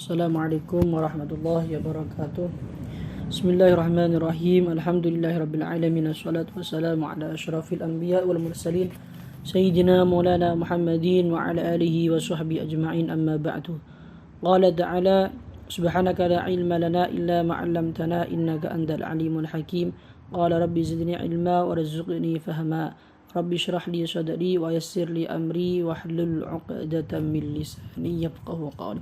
Assalamualaikum warahmatullahi wabarakatuh. Bismillahirrahmanirrahim. Alhamdulillahirabbil alamin. Wassalatu wassalamu ala asyrafil anbiya wal mursalin sayyidina maulana Muhammadin wa ala alihi wa sahbihi ajma'in, amma ba'du. Qala ta'ala subhanaka la ilma lana illa ma 'allamtana innaka antal alimul hakim. Qala rabbi zidni ilma warzuqni fahma. Rabbi shrah li sadri wa yassir li amri wahlul 'uqdatam min lisani yafqahu qawli.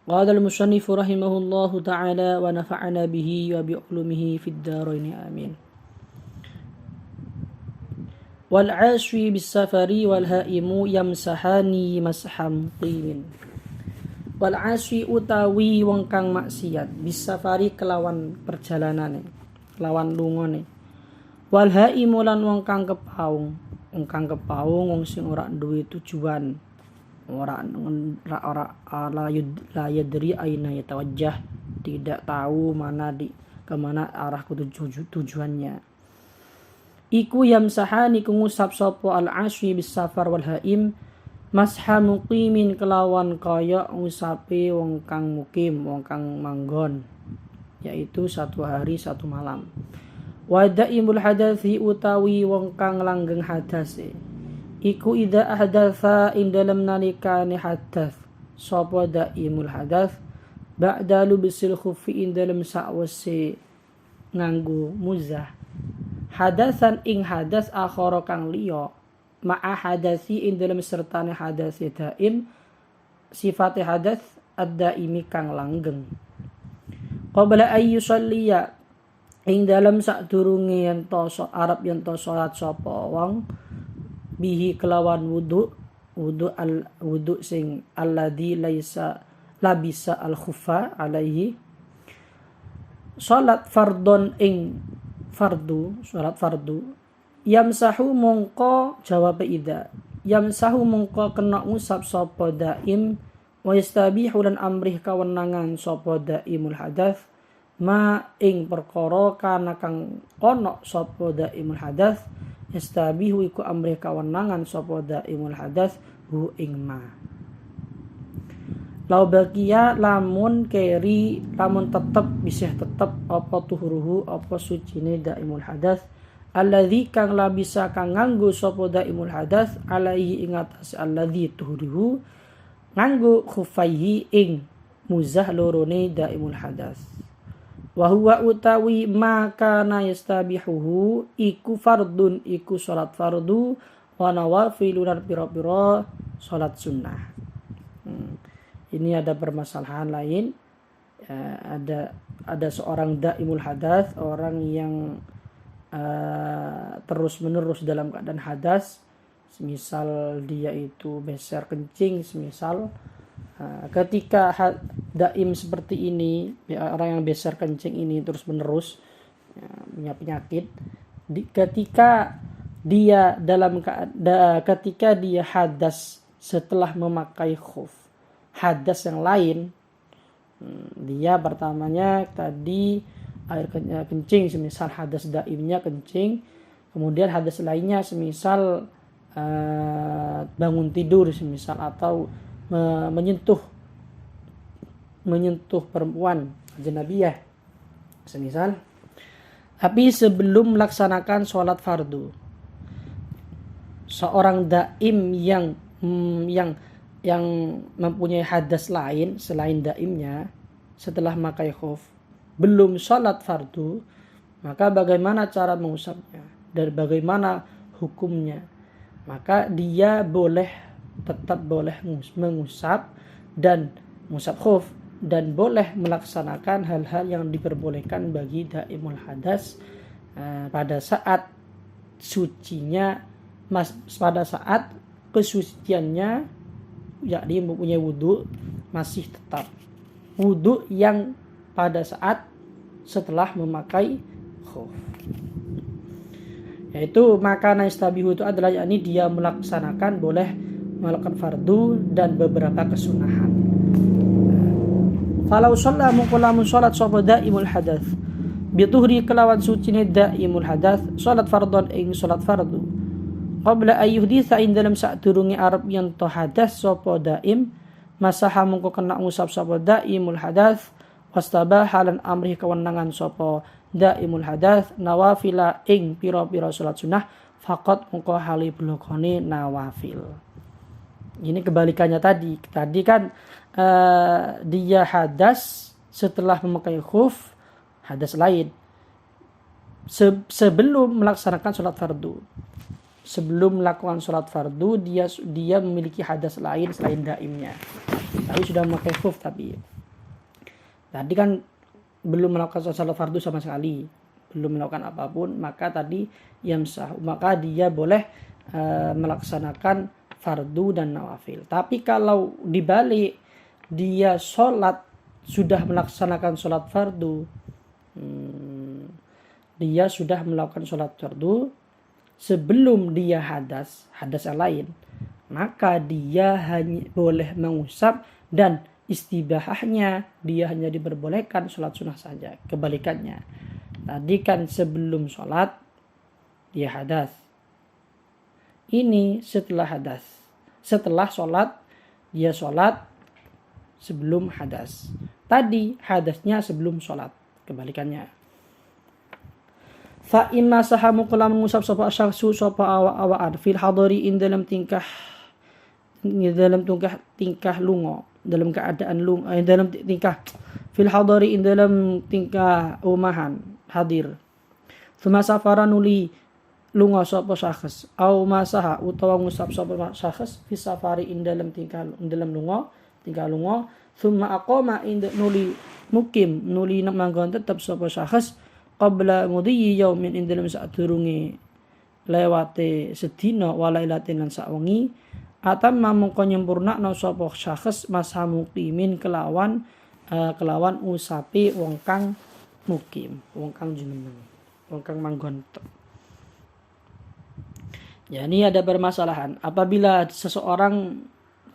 Qala al-musannif rahimahullahu ta'ala wa nafa'ana bihi wa bi'ulumihi fid dharain amin. Wal 'aswi bis safari wal haimu yamsahani masham qimin. Wal aswi utawi wong kang maksiat bis safari kelawan perjalanane, kelawan lungone. Wal haimu lan wong kang kepaung, wong sing ora duwe tujuan. La yadri aina yatawajjah, tidak tahu kemana arah tujuannya. Iku yamsahani ngusap sapa al-aswi bis safar wal haim masha muqimin kelawan kaya ngusape wong kang mukim, wong kang manggon, yaitu 1 hari 1 malam. Wa daimul hadathi utawi wong kang langgeng hadase iku ida ahdatha ing dalam nalikane hadas sapa daimul hadas ba'da lubisil khufi ing dalam sakwise nganggo muzah hadasan ing hadas akhara kang liya ma'a hadasi ing dalam sertane hadas daim sifate hadas ad-daimi kang langgeng qabla ay yusalliya ing dalam sadurunge yen to Arab yen to salat sapa wong bihi kelawan wudu sing alladzi laisa labisa al khufa alaihi salat fardon ing fardu salat fardu yamsahu mongko jawab ida yamsahu mongko kena ngusap sapa daim wa yastabihu lan amrih kawenangan sapa daimul hadath ma ing perkara kana kang ono sapa daimul hadath yastabihu iku amrih kawenangan sapa daimul hadath hu ing ma lau baqiya lamun tetep bisih tetep apa tuhuruhu apa sucine daimul hadath alladzi kang la bisa kang nganggo sapa daimul hadath alaihi ing atas alladzi tuhuruhu nganggo khufaihi ing muzah lorone daimul hadath. Wa huwa utawi maka na yastabihuhu iku fardun iku salat fardu wa nawafilun pira-pira salat sunnah. Ini ada permasalahan lain. Ada seorang daimul hadas, orang yang terus menerus dalam keadaan hadas, semisal dia itu beser kencing, semisal ketika daim seperti ini, orang yang besar kencing ini terus menerus punya penyakit, ketika dia hadas setelah memakai khuf, hadas yang lain, dia pertamanya tadi air kencing, semisal hadas daimnya kencing, kemudian hadas lainnya semisal bangun tidur, semisal atau menyentuh perempuan ajnabiyah semisal. Tapi sebelum melaksanakan sholat fardu, seorang daim yang mempunyai hadas lain selain daimnya setelah memakai khuf belum sholat fardu, maka bagaimana cara mengusapnya dan bagaimana hukumnya? Maka dia tetap boleh mengusap dan mengusap khuf dan boleh melaksanakan hal-hal yang diperbolehkan bagi daimul hadas pada saat sucinya, pada saat kesuciannya, yakni mempunyai wudu masih tetap wudu yang pada saat setelah memakai khuf, yaitu maka naistabihu itu adalah yakni dia melaksanakan boleh melakukan fardu dan beberapa kesunahan. Falau shalla mungkulamun sholat sapa daimul hadath bituhri kelawan sucine daimul hadath sholat fardon ing sholat fardu qabla ayyuhditha ing dalam sadurunge arep yen to hadas sapa daim masaha mungko kena ngusap sapa daimul hadath wastabaha lan amrih kewenangan sapa daimul hadath nawafila ing pira-pira salat sunah faqat mungko hali blokone nawafil. Ini kebalikannya tadi. Tadi kan dia hadas setelah memakai khuf, hadas lain. Sebelum melaksanakan sholat fardu. Sebelum melakukan sholat fardu, dia memiliki hadas lain selain daimnya. Tapi sudah memakai khuf tapi. Tadi kan belum melakukan sholat fardu sama sekali. Belum melakukan apapun, maka tadi yamsah. Maka dia boleh melaksanakan fardu dan nawafil. Tapi kalau dibalik, dia sholat, sudah melaksanakan sholat fardu, dia sudah melakukan sholat fardu sebelum dia hadas yang lain, maka dia hanya boleh mengusap dan istibahahnya dia hanya diperbolehkan sholat sunnah saja. Kebalikannya, tadi kan sebelum sholat dia hadas, ini setelah hadas. Setelah sholat dia sholat sebelum hadas. Tadi hadasnya sebelum sholat. Kebalikannya. Fa inna sahamu kala mengusap sapa asyaksu sapa awaan fil hadari in dalam tingkah lungo, dalam keadaan lungo, dalam tingkah fil hadari in dalam tingkah umahan hadir. Thumma safara nuli lungo sapa syakhs au masaha utawa ngusap sapa syakhs fi safari in dalam lungo thumma aqama in nuli mukim nuli manggon tetep sapa syakhs qabla mudhiyi yaumin ing dalem sadurunge lewate sedina walailatin lan sawengi atamma mongko nyempurnakno sapa syakhs masa muqimin kelawan usape wong kang mukim, wong kang jumeneng, wong kang manggon. Ya, ini ada permasalahan. Apabila seseorang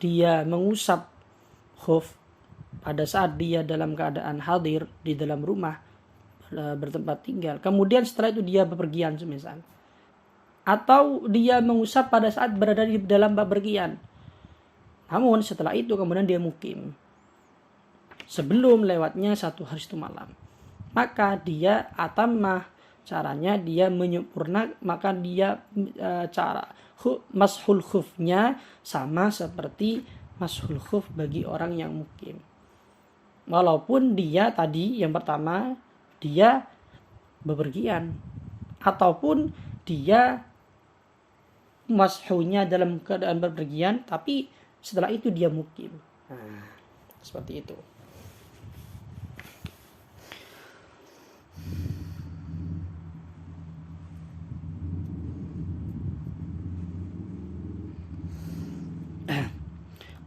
dia mengusap khuf pada saat dia dalam keadaan hadir di dalam rumah bertempat tinggal, kemudian setelah itu dia bepergian semisal, atau dia mengusap pada saat berada di dalam bepergian, namun setelah itu kemudian dia mukim sebelum lewatnya 1 hari 1 malam, maka dia atamah, caranya dia menyempurna, maka dia cara mashul khufnya sama seperti mashul khuf bagi orang yang mukim, walaupun dia tadi yang pertama dia bepergian ataupun dia mashunya dalam keadaan bepergian tapi setelah itu dia mukim. Nah, seperti itu.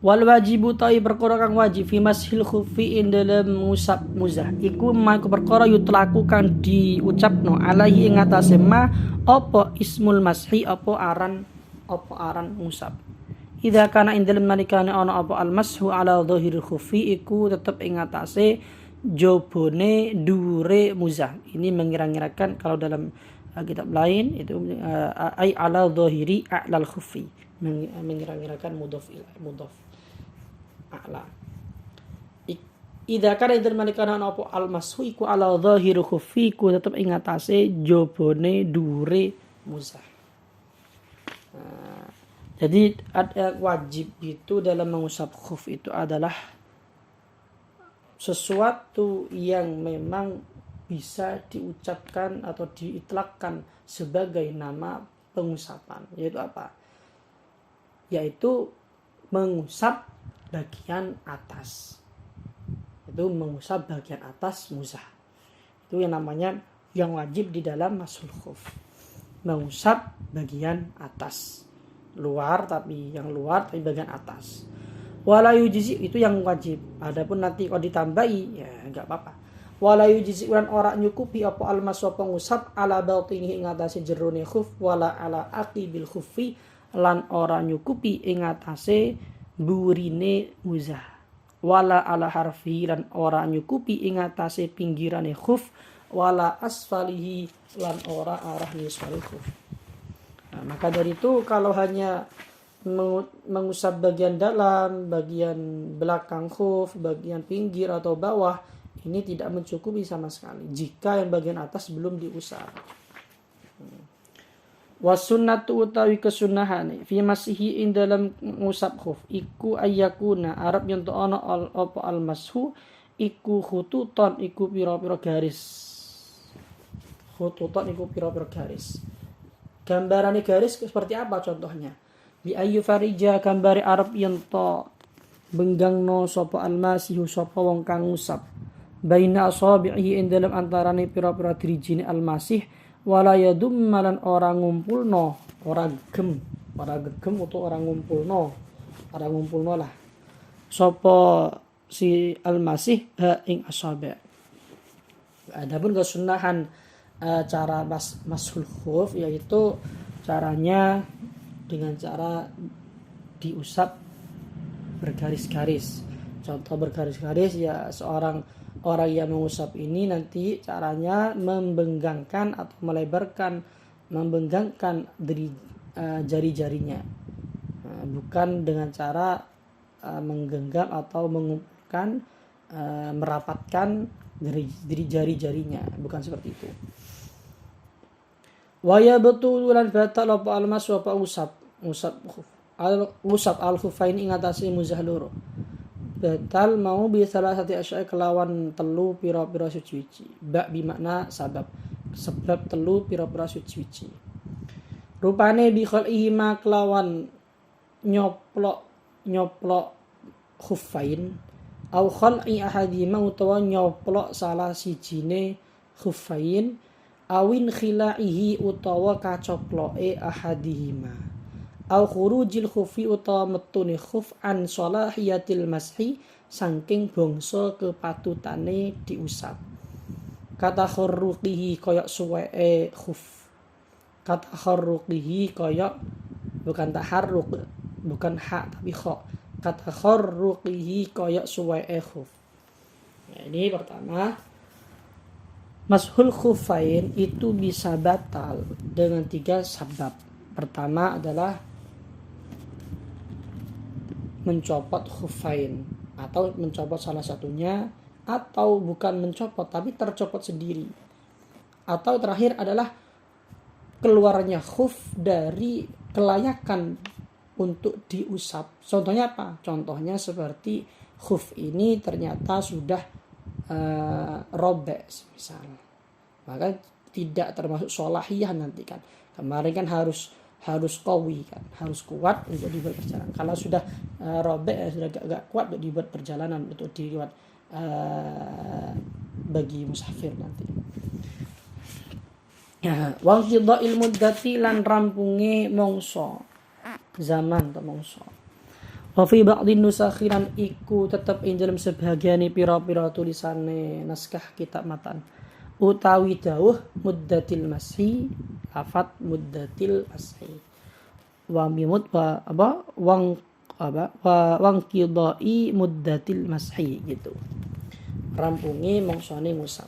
Wal wajibu ta'i perkara kang wajib fi mashil khuffi ing dalem ngusap muzah iku mangko perkara yutlaku kang diucapno alaihi ing atase ma apa ismul mashi apa aran ngusap. Idza kana ing dalem nalikane ana apa al mashu ala dhahiril khuffi iku tetep ing atase jobone dure muzah. Ini mengira-ngirakan kalau dalam kitab lain itu ai ala dhahiri a'lal khuffi, mengira-ngirakan mudhaf a'la. Idza kana idza malikana apa al-mashu iku ala dhahir khuffi ku tetep ing atase jobone dure muzah. Jadi wajib itu dalam mengusap khuf itu adalah sesuatu yang memang bisa diucapkan atau diitlakkan sebagai nama pengusapan, yaitu apa? Yaitu mengusap bagian atas. Itu mengusap bagian atas muzah. Itu yang namanya yang wajib di dalam mashul khuf. Mengusap bagian atas. Luar tapi bagian atas. Wala yujzi itu yang wajib. Adapun nanti kalau ditambahi ya enggak apa-apa. Wala yujzi uran ora nyukupi apa almasu pengusap ala batinihi ing atase jerone khuf wala ala aqibil khuffi lan ora nyukupi ing atase burine muzah wala ala harfi lan ora nyukupi ing atase pinggirane khuf wala asfalihi lan ora arah nisfal khuf. Nah, maka dari itu kalau hanya mengusap bagian dalam, bagian belakang khuf, bagian pinggir atau bawah, ini tidak mencukupi sama sekali jika yang bagian atas belum diusap. Wasunnatu utawi kesunahan fi masihi ing dalam ngusap khuf iku ayyakuna arab yen ana apa almashu iku khututon iku pira-pira garis. Khututon iku pira-pira garis. Gambarane garis seperti apa contohnya? Bi ayyu farija gambare arab yen to benggangno sapa almasihu sapa wong kang ngusap. Baina asabihi ing dalam antarane pira-pira dirijine almasih wala yadum malan orang ngumpulno ora gegem utawa orang ngumpulno lah sapa si almasih ing asabi. Adapun kesunahan cara mashul khuf yaitu caranya dengan cara diusap bergaris-garis. Contoh bergaris-garis ya orang yang mengusap ini nanti caranya membenggangkan atau membenggangkan dari jari-jarinya, bukan dengan cara menggenggam atau mengumpulkan merapatkan dari jari-jarinya, bukan seperti itu. Waya betulan batal apa almas apa usap al-khufain ing atase muzahluro. Batal mau bi salah satu asya'i kelawan telu pira-pira suci-suci. Ba bi makna sebab telu pira-pira suci-suci. Rupane bi khal'ihi ma kelawan nyoplok khufain au khal'i ahadima utawa nyoplok salah sijine khufain awin khila'ihi utawa kacoploke ahadihima. Au khurujil khufi utawa metune khuf an salahiyatil mashi saking bangsa kepatutane diusap. Kata kharruqihi kaya suweke khuf. Kata kharruqihi kaya bukan taharruk, bukan ha tapi kha. Kata kharruqihi kaya suweke khuf. Nah, ini pertama, mashul khufain itu bisa batal dengan 3 sebab. Pertama adalah mencopot khufain atau mencopot salah satunya, atau bukan mencopot tapi tercopot sendiri, atau terakhir adalah keluarnya khuf dari kelayakan untuk diusap. Contohnya apa? Contohnya seperti khuf ini ternyata sudah robek misal, maka tidak termasuk sholahiyah nanti kan. Kemarin kan harus qawi kan, harus kuat untuk dibuat perjalanan. Kalau sudah robek, sudah gak kuat untuk dibuat perjalanan, untuk dibuat bagi musafir nanti. Wa qida'il muddati lan rampunge mongso zaman atau mongso. Wa fi ba'dhin nusakhiran iku tetep ing dalem sebagiane pira-pira tulisane naskah kitab matan utawi dawuh muddatil mashi lafat muddatil mashi wa mimut wang qidai muddatil mashi gitu, rampungi mongsone musab.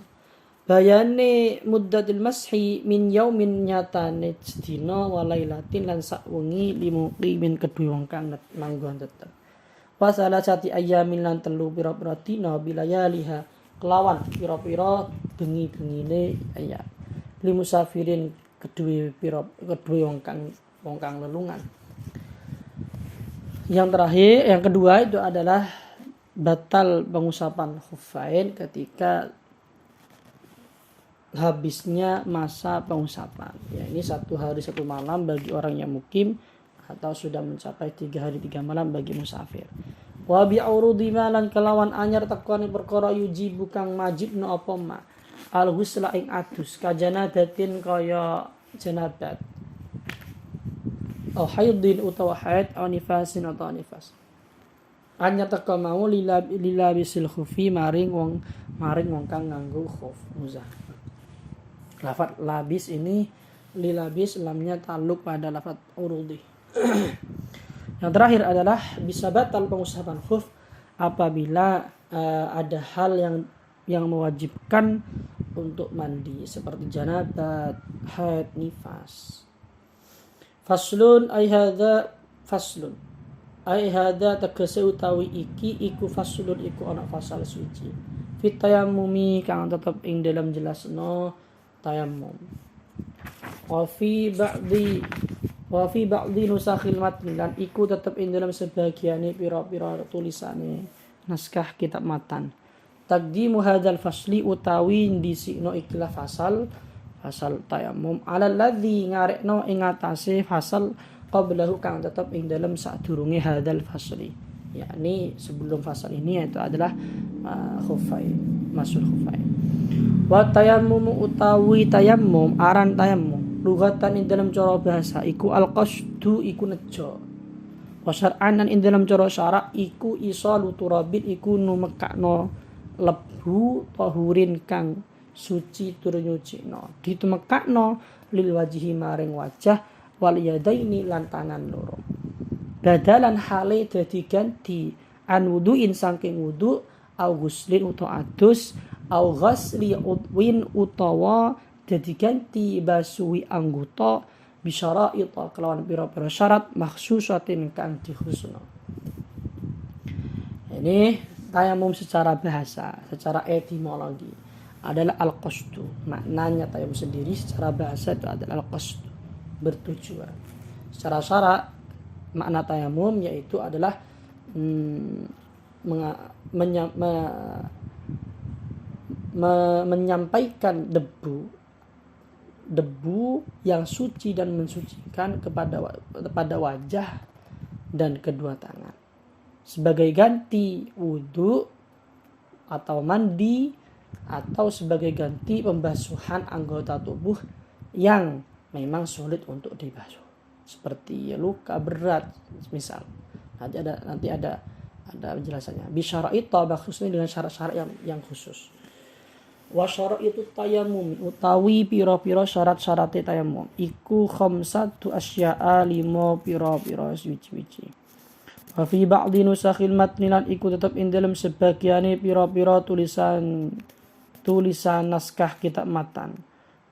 Bayane muddatil mashi min yaumin nyatane sedina wa lailatin lan sawengi limuqimin kedue wong kang manggon tetep. Wa salasati ayyamin lan telu pira-pira dina bilayaliha kelawan pira-pira bengi-bengine ayat li musafirin kedue wong kang lelungan. Yang terakhir, yang kedua itu adalah batal pengusapan khufain ketika habisnya masa pengusapan. Ya, ini 1 hari 1 malam bagi orang yang mukim atau sudah mencapai 3 hari 3 malam bagi musafir. Wa bi'urudi malan kelawan anyar tekone perkara yuji bukang majibno apa ma al-husla ing adus kajanadatin kaya janabat au haidin utawa haid au nifasin atau nifas. Anyar teka mau lilabisil khufi maring wong kang nganggo khuf muzah. Lafaz labis ini lilabis lamnya taluk pada lafaz urudi. Yang terakhir adalah bisa batal pengusapan khuf apabila ada hal yang mewajibkan untuk mandi seperti janabat, haid, nifas. Faslun ay hadza faslun. Ai hada tegese utawi iki iku faslun iku ana fasal suci. Fit tayammumi kang tetep ing dalam jelasno tayammum. Wa fi ba'di nusakhil matn lan iku tetep ing dalam sebagiane pira-pira tulisane naskah kitab matan. Taqdimu hadzal fasli utawi ndisikno ikilah fasal tayammum ala ladzi ngarekno ing atase fasal qablahu kang tetep ing dalam sadurunge hadzal fasli, yakni sebelum fasal ini, yaitu adalah khuffain, masul khuffain. Wa tayammum utawi tayammum aran tayammum lugatan ing dalam cara bahasa iku al-qasdu iku nejo. Wa syar'an ing dalam cara syara' iku isalu turabin iku numekakno lebu tahurin kang suci tur nyucikno, ditumekakno lil wajihi maring wajah wal yadaini lan tangan loro. Badalan hale dadi ganti an wuduin saking wudu au ghuslin utawa adus au ghasli udwin utawa dadi ganti basuhi anggota bisyara'it kelawan pira-pira syarat makhsusatin kang dikhususno. Ini tayammum secara bahasa, secara etimologi adalah al-qasdu. Maknanya tayammum sendiri secara bahasa itu adalah al-qasdu, bertujuan. Secara syarak makna tayammum yaitu adalah menyampaikan debu yang suci dan mensucikan kepada wajah dan kedua tangan sebagai ganti wudu atau mandi atau sebagai ganti pembasuhan anggota tubuh yang memang sulit untuk dibasuh, seperti luka berat misal. Nanti ada penjelasannya. Bisyara'it khususnya dengan syarat-syarat yang khusus. Wa syaraitu tayammum utawi pira-pira syarat-syarat tayammum iku khamsatu asya'a 5 pira-pira suci-suci. Wa fi ba'dhi nusakhil matni lan iku tetep ing dalem sebagiane pira-pira tulisan naskah kitab matan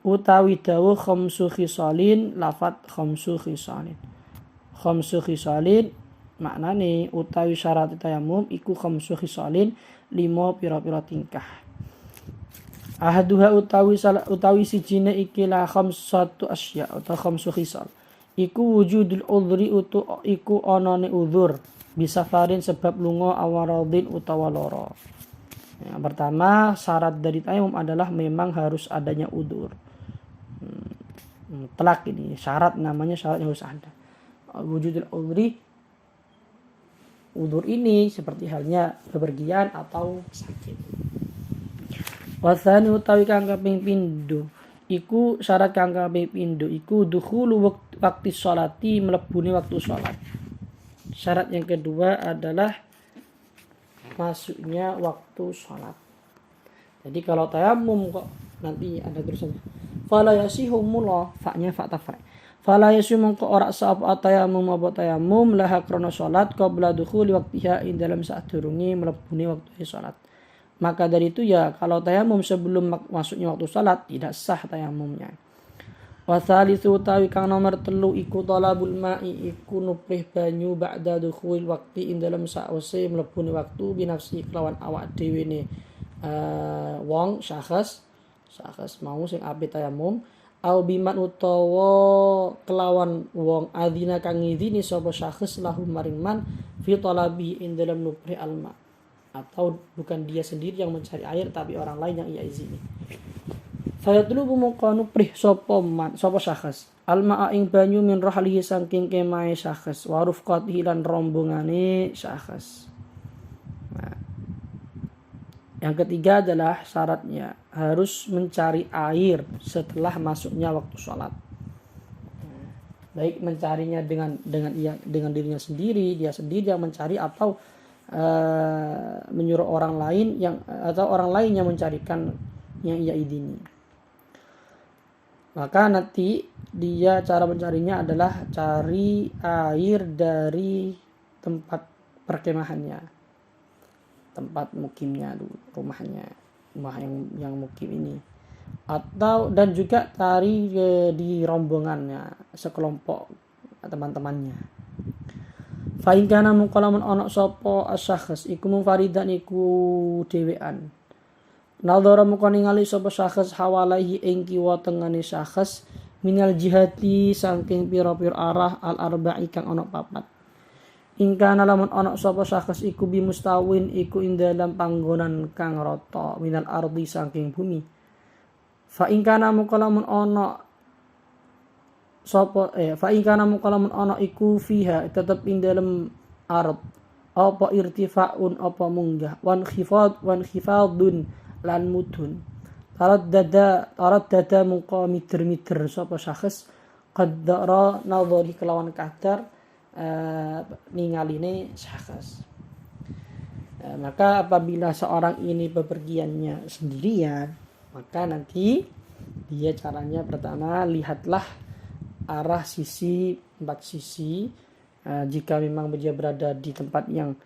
utawi dawuh khamsu khisalin lafat khamsu khisalin. Khamsu khisalin maknane utawi syarat tayammum iku khamsu khisalin 5 pira-pira tingkah. Ahaduha utawi sijine ikilah khamsatu asya atau khamsu khisal iku wujudul udhri iku onone udhur bisa farin sebab lunga awaradin utawa loro. Yang pertama syarat dari tayammum adalah memang harus adanya udhur. Telak ini syarat, namanya syarat yang harus ada. Wujudul udhri, udhur ini seperti halnya bepergian atau sakit. Wasani utawi kang kaping pindho iku syarat kang kaping pindho iku dukhulu waktu sholati, mlebune waktu sholat. Syarat yang kedua adalah masuknya waktu sholat. Jadi kalau tayammum kok nanti ada tulisannya fala yasihu mula fa'nya fa tafra. Fala yasihu kok ora sapa tayammum apa tayammum laha krana sholat qabla dukhuli waqtiha ing dalam sadurunge mlebune waktu sholat. Maka dari itu ya kalau tayammum sebelum masuknya waktu salat tidak sah tayammumnya. Wa tsalitsu utawi kang nomor 3 iku talabul ma'i iku nuprih banyu ba'da dukhul waqti ing dalam sause mlebune waktu binafsi kelawan awak dhewe ne wong syakhs mau sing ape tayammum au biman utawa kelawan wong adzina kang ngidini sapa syakhs lahu maring man fi talabi ing dalam nuprih alma, atau bukan dia sendiri yang mencari air tapi orang lain yang ia izini. Fayatlubu maqanu prih sapa syakhs alma'a ing banyu min rahlihi saking kemahe syakhs wa rufqatihi lan rombongane syakhs. Nah, yang ketiga adalah syaratnya harus mencari air setelah masuknya waktu sholat. Baik mencarinya dengan dirinya sendiri, dia sendiri yang mencari atau menyuruh orang lain atau orang lain yang mencarikan yang ia idini. Maka nanti dia cara mencarinya adalah cari air dari tempat perkemahannya, tempat mukimnya dulu, rumah yang mukim ini, dan juga cari di rombongannya, sekelompok teman-temannya. Fa in kana mungkalamun ana sapa asyakhs iku munfaridan iku dhewean. Nadhara mung ningali sapa syakhs hawalaihi ing kiwa tengene syakhs minal jihati saking pira-pira arah al arba'i kang ana papat. In kana lamun ana sapa syakhs iku bimustawin iku ing dalam panggonan kang rata minal ardi saking bumi. Fa in kana mungkalamun ana fa in kana mungkalamun ana iku fiha tetep ing dalem ard apa irtifaun apa munggah wan khifadun lan mudun tarat dada mungko mider sapa syakhs qaddara nadhari kelawan kadar ningaline syakhs. Maka apabila seorang ini bepergiannya sendirian, maka nanti dia caranya pertama lihatlah arah sisi 4 sisi. Jika memang dia berada di tempat yang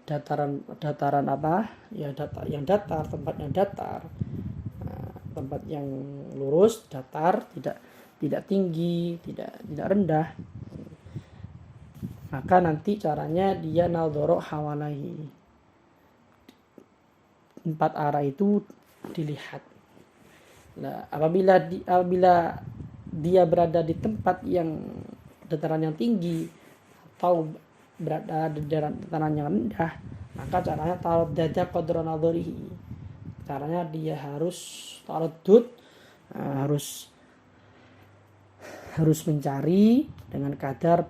dataran apa ya, yang datar, tempat yang datar, tempat yang lurus, datar, tidak tinggi, tidak rendah, maka nanti caranya dia nadhara hawalaihi, 4 arah itu dilihat. Nah, apabila dia berada di tempat yang dataran yang tinggi atau berada di dataran yang rendah, maka caranya taruh dada qadra nadharihi. Caranya dia harus taraddud, harus mencari dengan kadar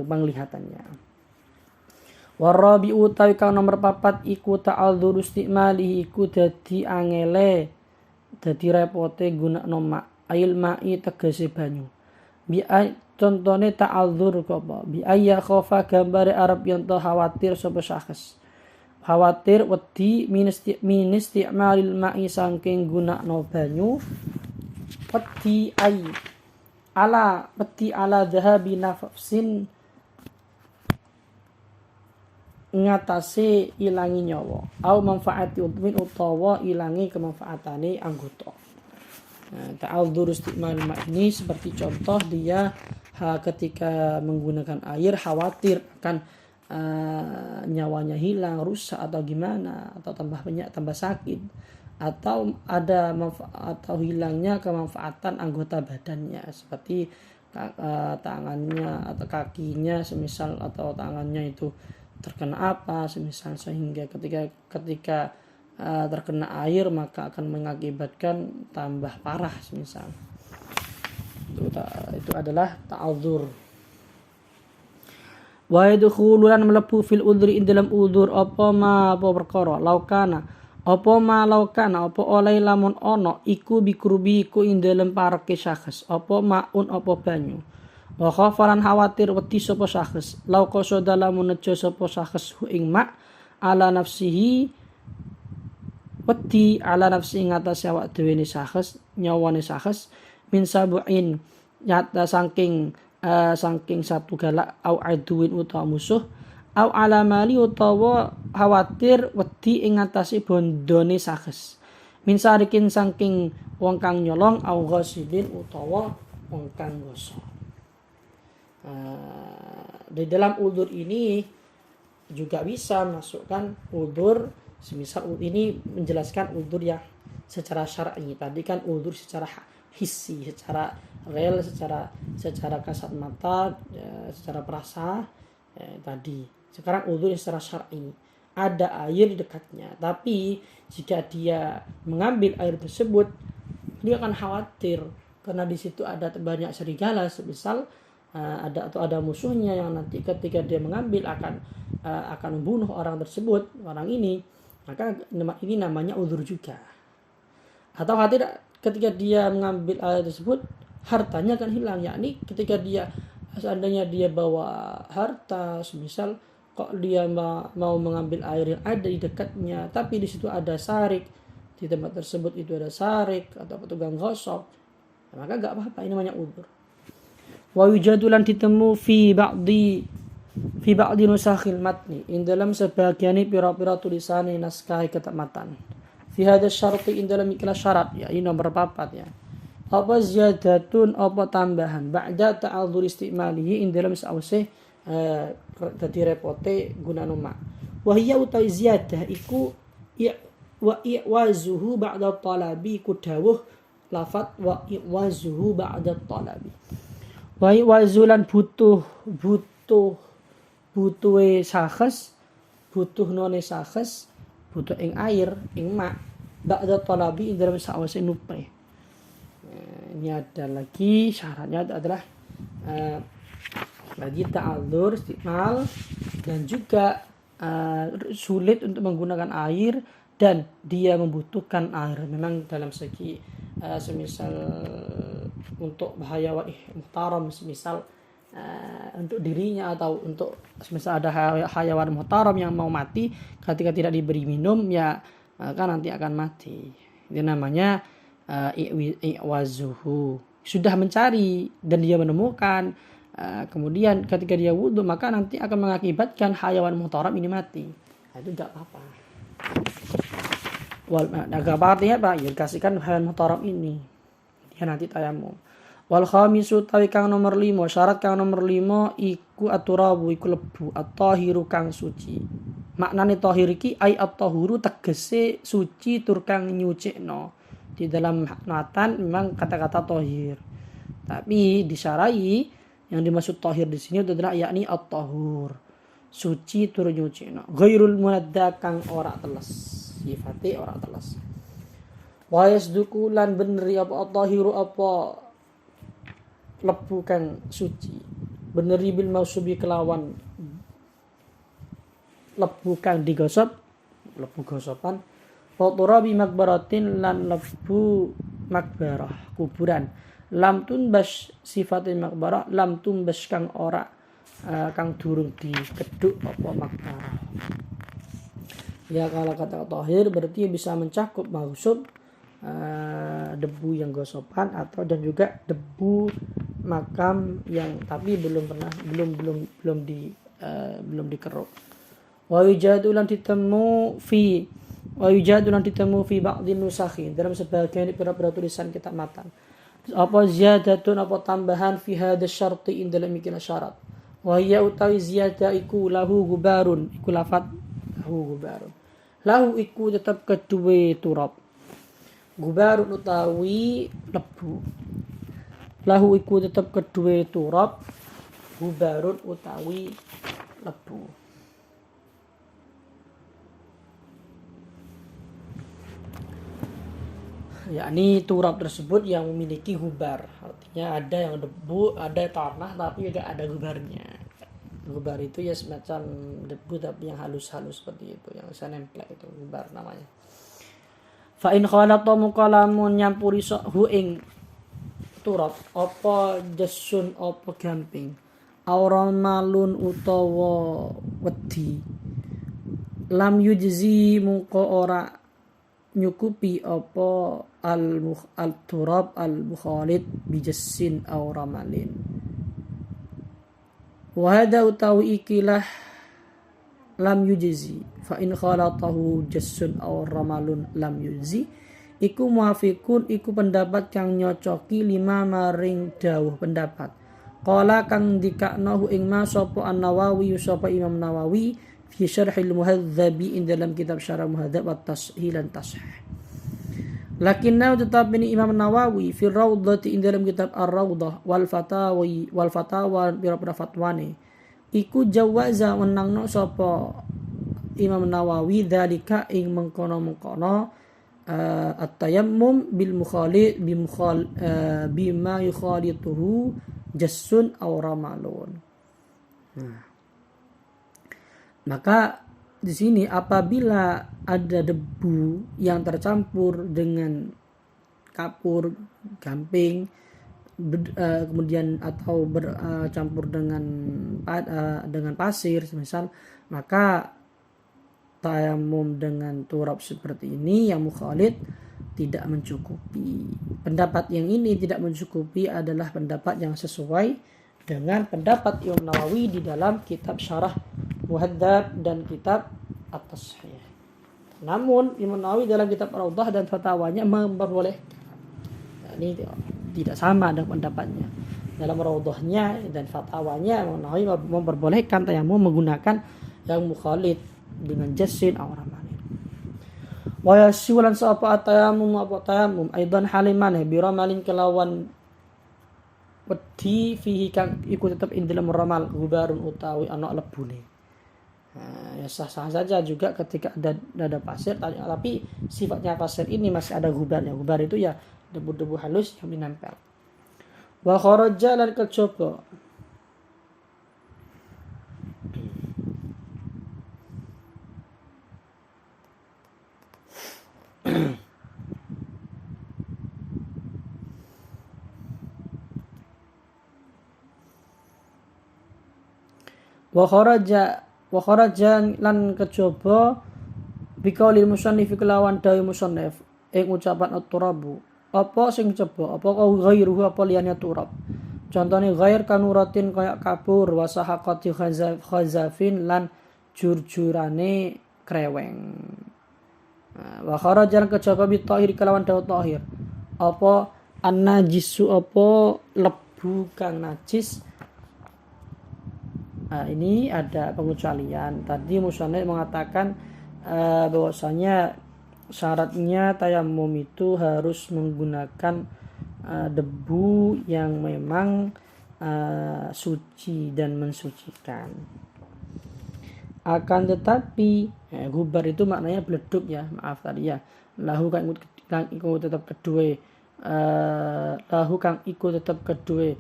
penglihatannya. Warabi'u tawi kang nomor 4 iku ta'adzur istimalihi iku dadi angele, dadi repote gunakno mak ail ma'i tegese banyu. Bi contone ta'adzur apa bi ayya khofa gambare arab yen to khawatir sapa syakhs. Khawatir wedi min isti'malil ma'i saking gunakno banyu. Wedi ala dhahabi nafsin ngatasi ilangi nyawa au manfaati udmin utawa ilangi kemanfaatane anggota. Ta'adzur isti'mal ma ini seperti contoh dia ketika menggunakan air khawatir akan nyawanya hilang, rusak atau gimana, atau tambah sakit, atau ada atau hilangnya kemanfaatan anggota badannya seperti tangannya atau kakinya semisal, atau tangannya itu terkena apa semisal, sehingga ketika terkena air maka akan mengakibatkan tambah parah semisal. Itu adalah ta'adzur. Wa yadkhululan melebu fil udhri ing dalam udhur apa perkara laukana apa oleh lamun ono iku bikrubi iku ing dalam parake syakhs apa maun apa banyu. Wa khafaran khawatir wedi sapa syakhs lau qasada lamun nejo sapa syakhs hu ing ma ala nafsihi wedi ala nafsi ngatas awak dhewe ne syakhs, nyawane syakhs min sabuin nyata saking satu galak au aduin utawa musuh au ala mali utawa khawatir wedi ing ngatasi bondone syakhs min sarikin saking wong kang nyolong au ghasidin utawa wong kang gosok. Di dalam udzur ini juga bisa masukkan udzur, semisal ini menjelaskan udzur yang secara syar'i. Tadi kan udzur secara hissi, secara real, secara kasat mata, secara perasa tadi. Sekarang udzur secara syar'i. Ada air di dekatnya, tapi jika dia mengambil air tersebut, dia akan khawatir karena di situ ada banyak serigala, semisal ada musuhnya yang nanti ketika dia mengambil akan membunuh orang tersebut, orang ini, maka ini namanya udzur juga. Atau ketika dia mengambil air tersebut hartanya akan hilang, yakni ketika seandainya dia bawa harta, semisal kok dia mau mengambil air yang ada di dekatnya, tapi di situ ada sarik, di tempat tersebut itu ada sarik atau petugang gosok, maka enggak apa-apa, ini namanya udzur. Wa yujadulan ditemu fi ba'di nusakhil matni in dalam sebagian pira-pira tulisan naskah ketamatan fi hadha syarti in dalam ikhlas syarat, ya ini nomor 4 ya. apa ziyadatun apa tambahan ba'da ta'adzur istimalihi ing dalam sause dadi repote gunane mak wa hiya utawi ziyadah iku wa i'wazuhu ba'da talabi ku dawuh lafat wa i'wazuhu ba'da talabi wa i'wazulan butuhe sakhs butuh none sakhs butuh ing air ing mak ba'da talabi ing dalam sause nupe. Ini ada lagi syaratnya adalah lagi ta'adzur istimal dan juga sulit untuk menggunakan air dan dia membutuhkan air. Memang dalam segi semisal untuk bahayawan muhtaram semisal untuk dirinya atau untuk semisal ada hayawan muhtaram yang mau mati ketika tidak diberi minum ya maka nanti akan mati. Itu namanya i'wazuhu. Sudah mencari dan dia menemukan kemudian ketika dia wudhu maka nanti akan mengakibatkan hayawan muhtaram ini mati. Nah, itu tidak apa-apa. Agak artinya apa? Ya kasihkan hayawan muhtaram ini. Dia nanti tayamum. Wal khamisu tawi kang nomor 5, syarat kang nomor 5 iku aturabu iku lebu at-tahiru kang suci. Maknane tahir iki ai at-tahuru tegese suci tur kang nyucikno. Di dalam matan memang kata-kata tahir. Tapi disarai yang dimaksud tahir di sini adalah yakni at-tahur. Suci tur nyucikno. Ghairul munadda kang ora teles. Sifate ora teles. Wa yasduku lan beneri apa at-tahiru apa lebu kang suci beneri bil mausubi kelawan lebu kang digosop lebu gosopan wa turabi makbaratin lan lebu makbarah kuburan lam tunbas sifatil makbarah lam tunbas kang ora kang durung dikeduk apa makbarah. Ya kalau kata tahir berarti bisa mencakup mausub debu yang gosopan atau dan juga debu makam yang tapi belum dikeruk. Wa yujadu lan ditemu fi ba'dhin nusakhi dalam sebagian beberapa tulisan kitab matan. Apa ziyadatun apa tambahan fi hadha syarti in dalam mikir syarat. Wa hiya utawi ziyadah iku lahu gubarun iku lafat lahu gubarun. Lahu iku tetap kedue turab. Gubarun utawi lebu. Lahu iku tetap kedue turab. Gubarun utawi lebu. Yakni turab tersebut yang memiliki gubar. Artinya ada yang debu, ada tanah tapi juga ada gubarnya. Gubar itu ya semacam debu tapi yang halus-halus seperti itu, yang bisa nempel itu gubar namanya. Fa in khalata muqalamun nyampuri hu ing turab apa jasun apa gamping auron malun utawa wedi lam yujzi muqa ora nyukupi apa al turab al mukhalid bijassin aw ramalin wa hada utawi ikilah lam yujzi fa in khalatahu jassun aw ramalun lam yujzi iku muafiqun iku pendapat kang nyocoki lima maring dawuh pendapat qala kang dikakno ing ma sapa an-Nawawi sapa Imam Nawawi fi syarhil muhadzabi in dalam kitab syarah muhadzab wa tashilan tashih lakinna tetapi ini Imam Nawawi fi raudhati in dalam kitab ar-raudhah wal fatawa bira fatwane iku jawaza menangno sapa Imam Nawawi dzalika ing mengkono-mengkono at-tayammum bil mukhalid bima yukhalituhu jassun aw ramalun. Maka di sini apabila ada debu yang tercampur dengan kapur, gamping, kemudian atau bercampur dengan pasir semisal, maka tayamum dengan turab seperti ini yang mukhalid tidak mencukupi. Pendapat yang ini tidak mencukupi adalah pendapat yang sesuai dengan pendapat Imam Nawawi di dalam kitab Syarah Muhadzab dan kitab At-Tashih. Namun Imam Nawawi dalam kitab Raudhah dan fatwanya memperbolehkan. Nah, ini tidak sama dengan pendapatnya. Dalam raudhahnya dan fatwanya Nawawi memperbolehkan tayamum menggunakan yang mukhalid dengan jasin aw ramalin. Wa yasilan sapa tayamum apa tayamum aidan haliman bi ramalin kelawan wedi fihi kang iku tetep ing dalam ramal gubarun utawi ana lebune. Ya sah-sah saja juga ketika ada pasir, tapi sifatnya pasir ini masih ada gubarnya. Gubar itu ya debu-debu halus yang menempel. Wa kharaja lan kecoba. Wa kharaja lan kecoba biqaulil musannif kelawan dawi musannif ing ucapan at-turabu. Apa sing coba? Apa ghairuhu apa liyane turab? Contohnya ghair kanuratin kayak kapur wasahaqati khazafin lan jurjurane kreweng. Wa kharajan kejaba bi tahir kelawan daud tahir. Apa an-najisu apa lebu kang najis. Ini ada pengecualian. Tadi musannif mengatakan bahwasanya syaratnya tayamum itu harus menggunakan debu yang memang suci dan mensucikan. Akan tetapi gubar itu maknanya beleduk ya, maaf tadi ya. Lahu kang ikut tetap kedua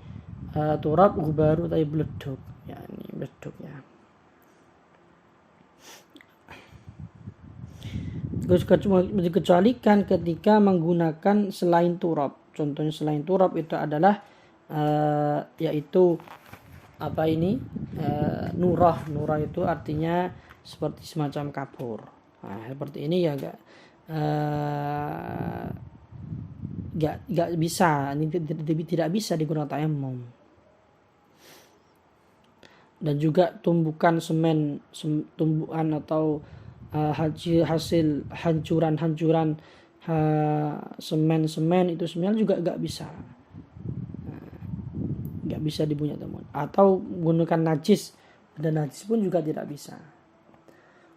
turab gubaru tapi beleduk. Ya ini beleduk ya. Dikecualikan ketika menggunakan selain turab. Contohnya selain turab itu adalah yaitu apa ini nurah. Nurah itu artinya seperti semacam kapur. Nah, seperti ini ya enggak bisa, ini tidak bisa digunakan tayamum. Dan juga tumbukan tumbuhan atau hasil hancuran semen itu semuanya juga nggak bisa dipunya teman, atau menggunakan najis, dan najis pun juga tidak bisa.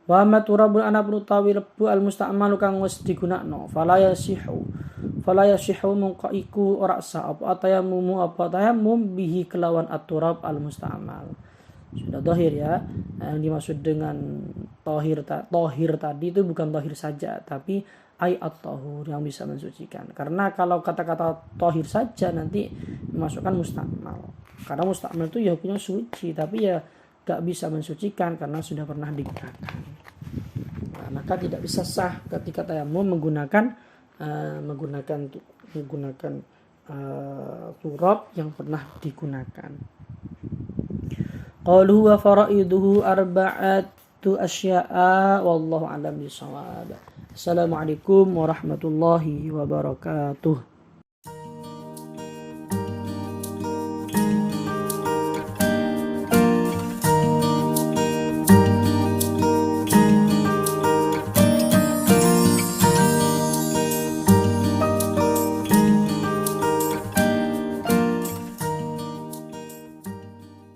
Wa maturabul anak utawi lebu al musta'malu kang wis digunakno fala yasihu mungkaiku ora sah apa tayamum bihi kelawan at-turab al musta'mal. Sudah zahir ya. Yang dimaksud dengan tohir tadi itu bukan tohir saja, tapi at-tahur yang bisa mensucikan. Karena kalau kata-kata tohir saja nanti dimasukkan mustakmal. Karena mustakmal itu ya punya suci, tapi ya gak bisa mensucikan karena sudah pernah digunakan. Nah, maka tidak bisa sah ketika tayamum menggunakan turab yang pernah digunakan. Qalu wa faraiduhu arba'atu asya'a wallahu a'lam bishawab. Assalamualaikum warahmatullahi wabarakatuh.